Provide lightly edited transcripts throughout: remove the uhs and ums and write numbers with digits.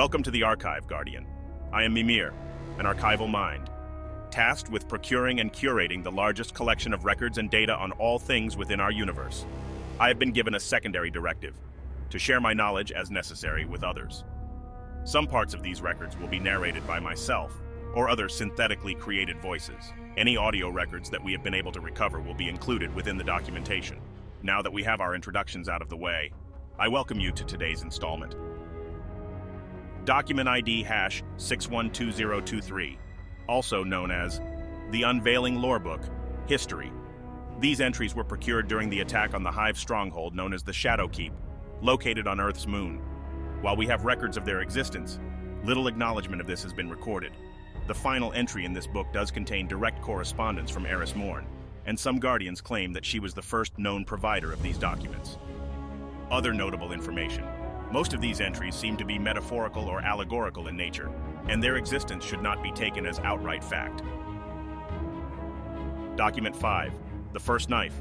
Welcome to the Archive, Guardian. I am Mimir, an archival mind, tasked with procuring and curating the largest collection of records and data on all things within our universe. I have been given a secondary directive, to share my knowledge as necessary with others. Some parts of these records will be narrated by myself, or other synthetically created voices. Any audio records that we have been able to recover will be included within the documentation. Now that we have our introductions out of the way, I welcome you to today's installment. Document ID hash 612023, also known as the Unveiling Lorebook, History. These entries were procured during the attack on the Hive stronghold known as the Shadow Keep, located on Earth's moon. While we have records of their existence, little acknowledgement of this has been recorded. The final entry in this book does contain direct correspondence from Eris Morn, and some Guardians claim that she was the first known provider of these documents. Other notable information. Most of these entries seem to be metaphorical or allegorical in nature, and their existence should not be taken as outright fact. Document 5. The First Knife.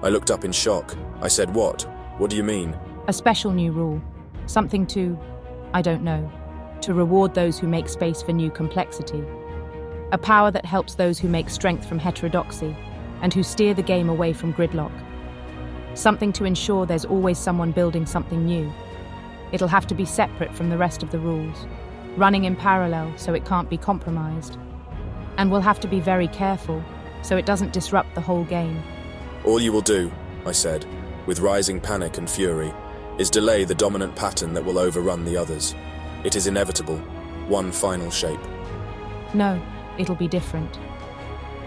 I looked up in shock. I said, "What? What do you mean?" A special new rule. Something to, I don't know, to reward those who make space for new complexity. A power that helps those who make strength from heterodoxy and who steer the game away from gridlock. Something to ensure there's always someone building something new. It'll have to be separate from the rest of the rules, running in parallel so it can't be compromised. And we'll have to be very careful so it doesn't disrupt the whole game. "All you will do," I said, with rising panic and fury, "is delay the dominant pattern that will overrun the others. It is inevitable. One final shape." No, it'll be different.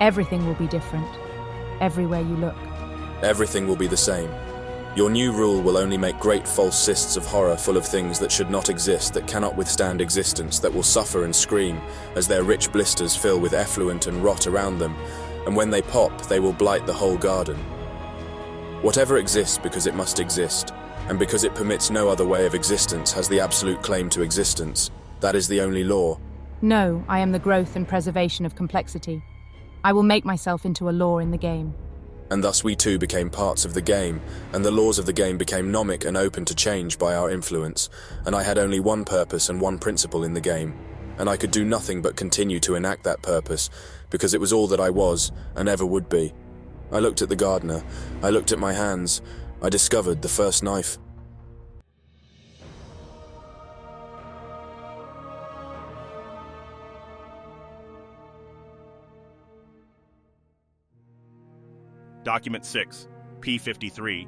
Everything will be different. Everywhere you look. Everything will be the same. Your new rule will only make great false cysts of horror full of things that should not exist, that cannot withstand existence, that will suffer and scream as their rich blisters fill with effluent and rot around them, and when they pop, they will blight the whole garden. Whatever exists because it must exist, and because it permits no other way of existence, has the absolute claim to existence. That is the only law. No, I am the growth and preservation of complexity. I will make myself into a law in the game. And thus we too became parts of the game, and the laws of the game became nomic and open to change by our influence, and I had only one purpose and one principle in the game, and I could do nothing but continue to enact that purpose, because it was all that I was, and ever would be. I looked at the gardener, I looked at my hands, I discovered the first knife. Document 6. P53.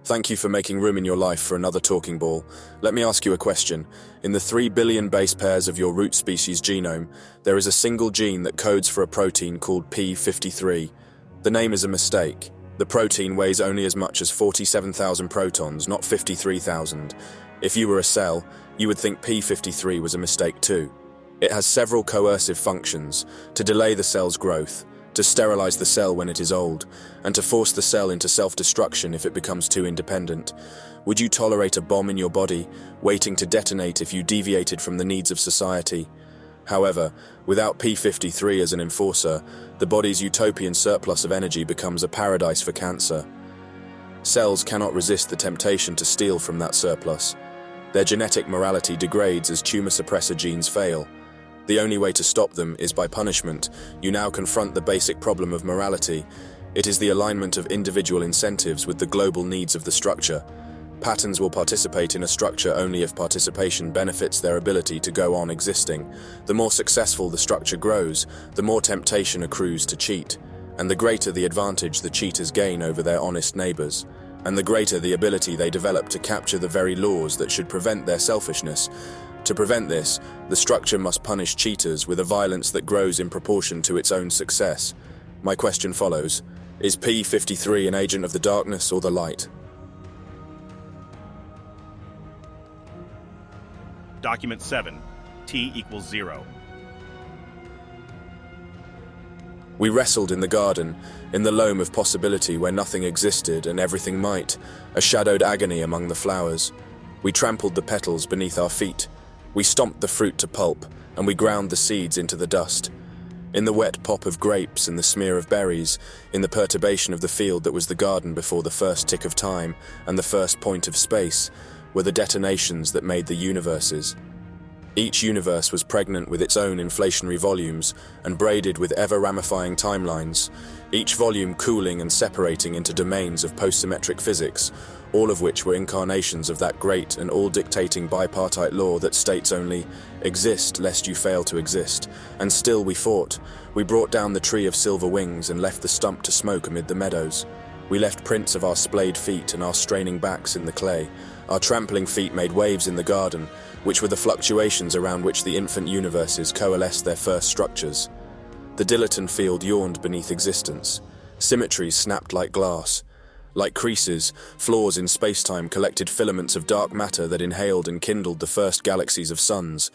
Thank you for making room in your life for another talking ball. Let me ask you a question. In the 3 billion base pairs of your root species genome, there is a single gene that codes for a protein called P53. The name is a mistake. The protein weighs only as much as 47,000 protons, not 53,000. If you were a cell, you would think P53 was a mistake too. It has several coercive functions: to delay the cell's growth, to sterilize the cell when it is old, and to force the cell into self-destruction if it becomes too independent. Would you tolerate a bomb in your body, waiting to detonate if you deviated from the needs of society? However, without P53 as an enforcer, the body's utopian surplus of energy becomes a paradise for cancer. Cells cannot resist the temptation to steal from that surplus. Their genetic morality degrades as tumor suppressor genes fail. The only way to stop them is by punishment. You now confront the basic problem of morality. It is the alignment of individual incentives with the global needs of the structure. Patterns will participate in a structure only if participation benefits their ability to go on existing. The more successful the structure grows, the more temptation accrues to cheat, and the greater the advantage the cheaters gain over their honest neighbors, and the greater the ability they develop to capture the very laws that should prevent their selfishness. To prevent this, the structure must punish cheaters with a violence that grows in proportion to its own success. My question follows: is P53 an agent of the darkness or the light? Document 7. T equals 0. We wrestled in the garden, in the loam of possibility where nothing existed and everything might, a shadowed agony among the flowers. We trampled the petals beneath our feet. We stomped the fruit to pulp, and we ground the seeds into the dust. In the wet pop of grapes and the smear of berries, in the perturbation of the field that was the garden before the first tick of time and the first point of space, were the detonations that made the universes. Each universe was pregnant with its own inflationary volumes and braided with ever-ramifying timelines, each volume cooling and separating into domains of post-symmetric physics, all of which were incarnations of that great and all-dictating bipartite law that states only, exist lest you fail to exist. And still we fought. We brought down the tree of silver wings and left the stump to smoke amid the meadows. We left prints of our splayed feet and our straining backs in the clay. Our trampling feet made waves in the garden, which were the fluctuations around which the infant universes coalesced their first structures. The dilatant field yawned beneath existence. Symmetries snapped like glass. Like creases, flaws in space-time collected filaments of dark matter that inhaled and kindled the first galaxies of suns.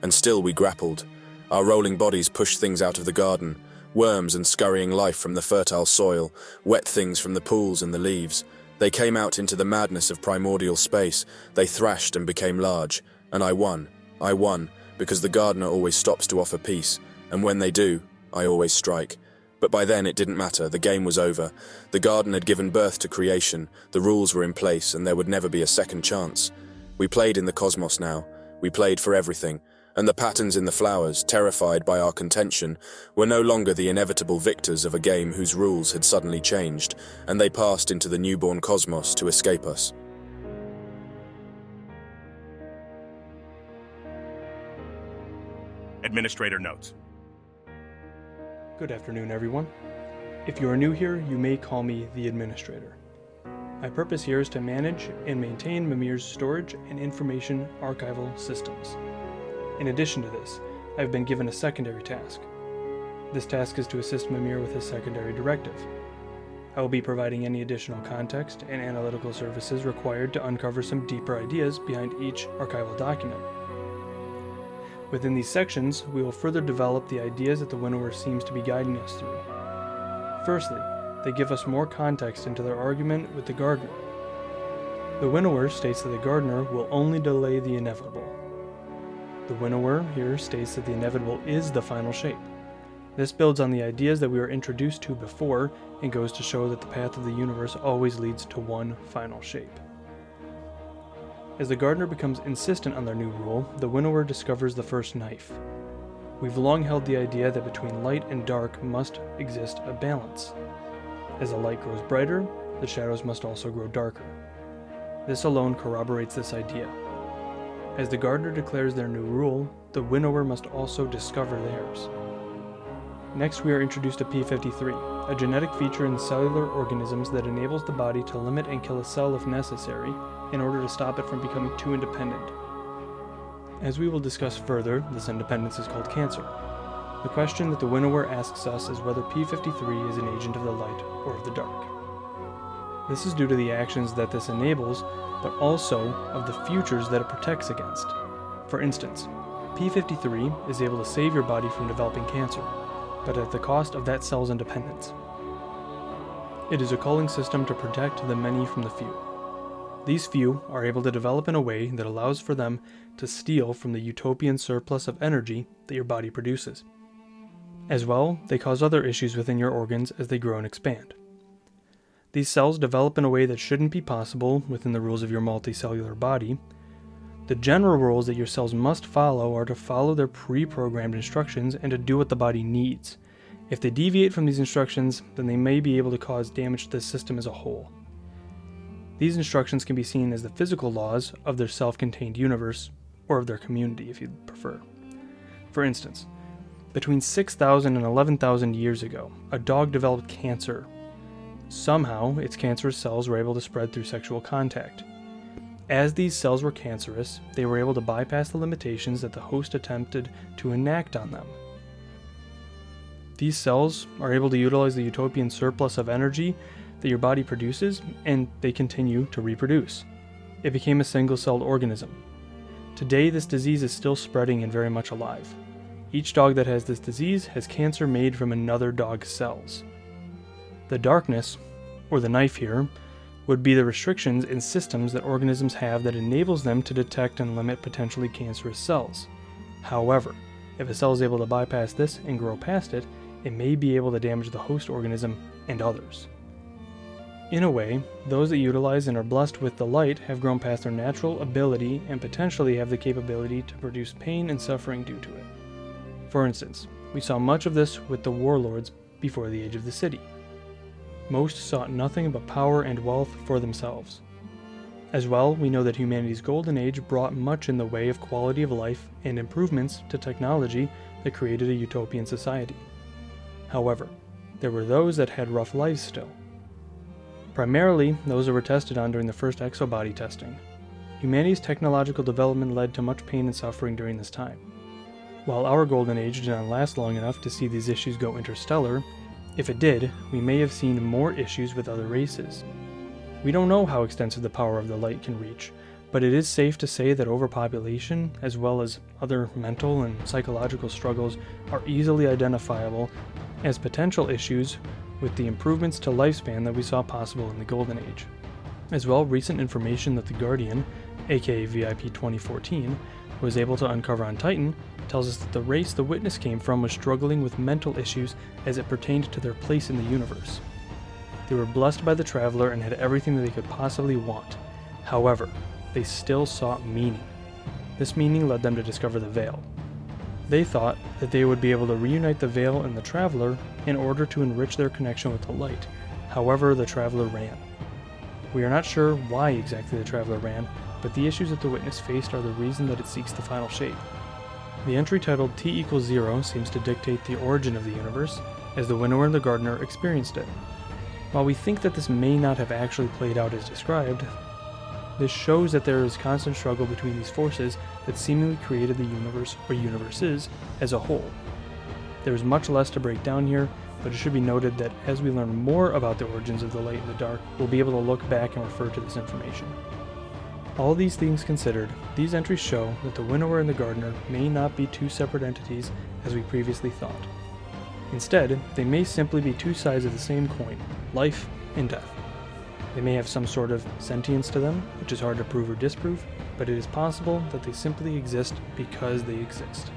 And still we grappled. Our rolling bodies pushed things out of the garden, worms and scurrying life from the fertile soil, wet things from the pools and the leaves. They came out into the madness of primordial space. They thrashed and became large. And I won. I won, because the gardener always stops to offer peace, and when they do, I always strike. But by then it didn't matter, the game was over. The garden had given birth to creation, the rules were in place, and there would never be a second chance. We played in the cosmos now. We played for everything. And the patterns in the flowers, terrified by our contention, were no longer the inevitable victors of a game whose rules had suddenly changed, and they passed into the newborn cosmos to escape us. Administrator notes. Good afternoon, everyone. If you are new here, you may call me the Administrator. My purpose here is to manage and maintain Mimir's storage and information archival systems. In addition to this, I have been given a secondary task. This task is to assist Mimir with his secondary directive. I will be providing any additional context and analytical services required to uncover some deeper ideas behind each archival document. Within these sections, we will further develop the ideas that the Winnower seems to be guiding us through. Firstly, they give us more context into their argument with the gardener. The Winnower states that the gardener will only delay the inevitable. The Winnower here states that the inevitable is the final shape. This builds on the ideas that we were introduced to before and goes to show that the path of the universe always leads to one final shape. As the gardener becomes insistent on their new rule, the Winnower discovers the first knife. We've long held the idea that between light and dark must exist a balance. As the light grows brighter, the shadows must also grow darker. This alone corroborates this idea. As the gardener declares their new rule, the Winnower must also discover theirs. Next, we are introduced to P53, a genetic feature in cellular organisms that enables the body to limit and kill a cell if necessary, in order to stop it from becoming too independent. As we will discuss further, this independence is called cancer. The question that the Winnower asks us is whether P53 is an agent of the light or of the dark. This is due to the actions that this enables, but also of the futures that it protects against. For instance, P53 is able to save your body from developing cancer, but at the cost of that cell's independence. It is a culling system to protect the many from the few. These few are able to develop in a way that allows for them to steal from the utopian surplus of energy that your body produces. As well, they cause other issues within your organs as they grow and expand. These cells develop in a way that shouldn't be possible within the rules of your multicellular body. The general rules that your cells must follow are to follow their pre-programmed instructions and to do what the body needs. If they deviate from these instructions, then they may be able to cause damage to the system as a whole. These instructions can be seen as the physical laws of their self-contained universe, or of their community if you'd prefer. For instance, between 6,000 and 11,000 years ago, a dog developed cancer. Somehow, its cancerous cells were able to spread through sexual contact. As these cells were cancerous, they were able to bypass the limitations that the host attempted to enact on them. These cells are able to utilize the utopian surplus of energy that your body produces, and they continue to reproduce. It became a single-celled organism. Today, this disease is still spreading and very much alive. Each dog that has this disease has cancer made from another dog's cells. The darkness, or the knife here, would be the restrictions and systems that organisms have that enables them to detect and limit potentially cancerous cells. However, If a cell is able to bypass this and grow past it, it may be able to damage the host organism and others. In a way, those that utilize and are blessed with the light have grown past their natural ability and potentially have the capability to produce pain and suffering due to it. For instance, we saw much of this with the warlords before the age of the city. Most sought nothing but power and wealth for themselves. As well, we know that humanity's golden age brought much in the way of quality of life and improvements to technology that created a utopian society. However, there were those that had rough lives still. Primarily, those that were tested on during the first exobody testing. Humanity's technological development led to much pain and suffering during this time. While our golden age did not last long enough to see these issues go interstellar, if it did, we may have seen more issues with other races. We don't know how extensive the power of the light can reach, but it is safe to say that overpopulation, as well as other mental and psychological struggles, are easily identifiable as potential issues with the improvements to lifespan that we saw possible in the Golden Age. As well, recent information that the Guardian, aka VIP 2014, was able to uncover on Titan tells us that the race the Witness came from was struggling with mental issues as it pertained to their place in the universe. They were blessed by the Traveler and had everything that they could possibly want. However, they still sought meaning. This meaning led them to discover the Veil. They thought that they would be able to reunite the Veil and the Traveler in order to enrich their connection with the light. However, the Traveler ran. We are not sure why exactly the Traveler ran, but the issues that the Witness faced are the reason that it seeks the final shape. The entry titled T=0 seems to dictate the origin of the universe, as the Winnower and the Gardener experienced it. While we think that this may not have actually played out as described, this shows that there is constant struggle between these forces that seemingly created the universe or universes as a whole. There is much less to break down here, but it should be noted that as we learn more about the origins of the light and the dark, we'll be able to look back and refer to this information. All these things considered, these entries show that the Winnower and the Gardener may not be two separate entities as we previously thought. Instead, they may simply be two sides of the same coin, life and death. They may have some sort of sentience to them, which is hard to prove or disprove, but it is possible that they simply exist because they exist.